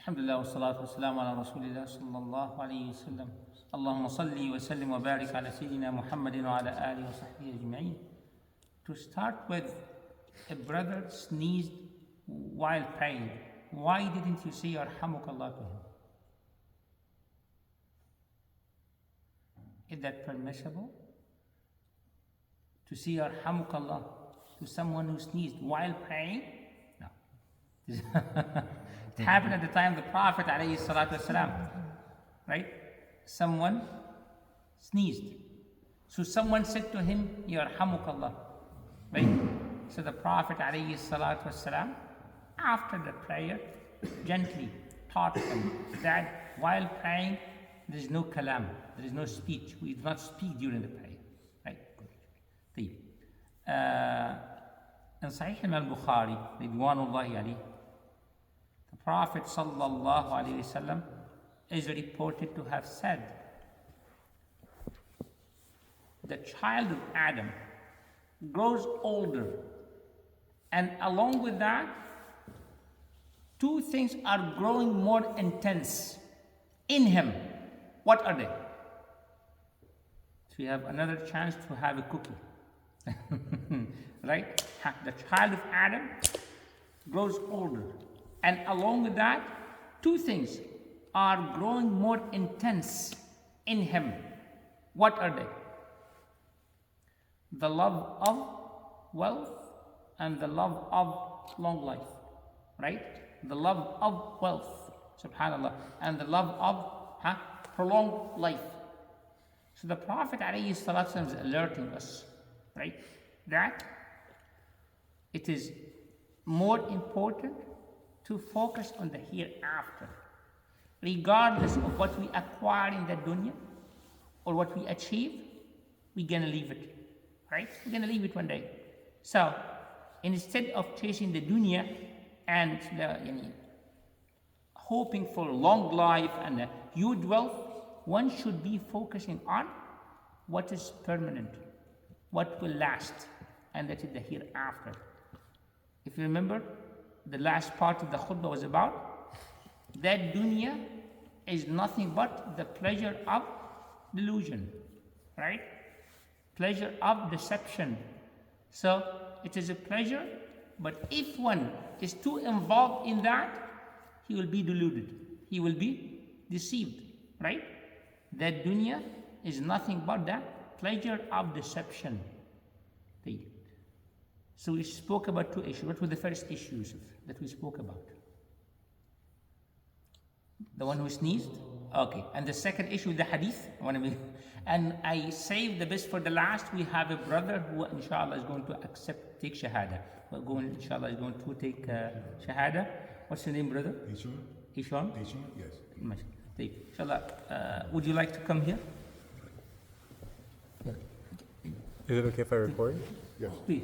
Alhamdulillah wa salatu wa salam ala Rasulillah sallallahu alayhi wa sallam. Allahumma salli wa sallim wa barik ala Sayyidina Muhammadin wa ala alihi wa sahbihi ajma'in. To start with, a brother sneezed while praying. Why didn't you say Yarhamukallah to him? Is that permissible? To say Yarhamukallah to someone who sneezed while praying? No. It happened at the time of the Prophet ﷺ, right? Someone sneezed. So someone said to him, Yarhamukallah, right? So the Prophet ﷺ, after the prayer, gently taught him that while praying, there is no kalam, there is no speech. We do not speak during the prayer, right? In Sahih al-Bukhari, Ridwanullahi alayhi, the Prophet sallallahu alayhi wasallam is reported to have said, the child of Adam grows older, and along with that, two things are growing more intense in him. What are they? So you have another chance to have a cookie. Right? The child of Adam grows older, and along with that, two things are growing more intense in him. What are they? The love of wealth and the love of long life. Right? The love of wealth, subhanAllah, and the love of prolonged life. So the Prophet ﷺ is alerting us, right, that it is more important to focus on the hereafter, regardless of what we acquire in the dunya or what we achieve. We're gonna leave it, right? We're gonna leave it one day. So instead of chasing the dunya and hoping for long life and huge wealth, one should be focusing on what is permanent, what will last, and that is the hereafter. If you remember, the last part of the khutbah was about that dunya is nothing but the pleasure of delusion, right? Pleasure of deception. So it is a pleasure, but if one is too involved in that, he will be deluded, he will be deceived, right? That dunya is nothing but the pleasure of deception. So we spoke about two issues. What were the first issues that we spoke about? The one who sneezed? Okay. And the second issue, the hadith. And I saved the best for the last. We have a brother who inshallah is going to take shahada. Inshallah is going to take shahada. What's your name, brother? Ishan. Ishan? Ishan, yes. Inshallah, would you like to come here? Is it okay if I record? Yes. Please.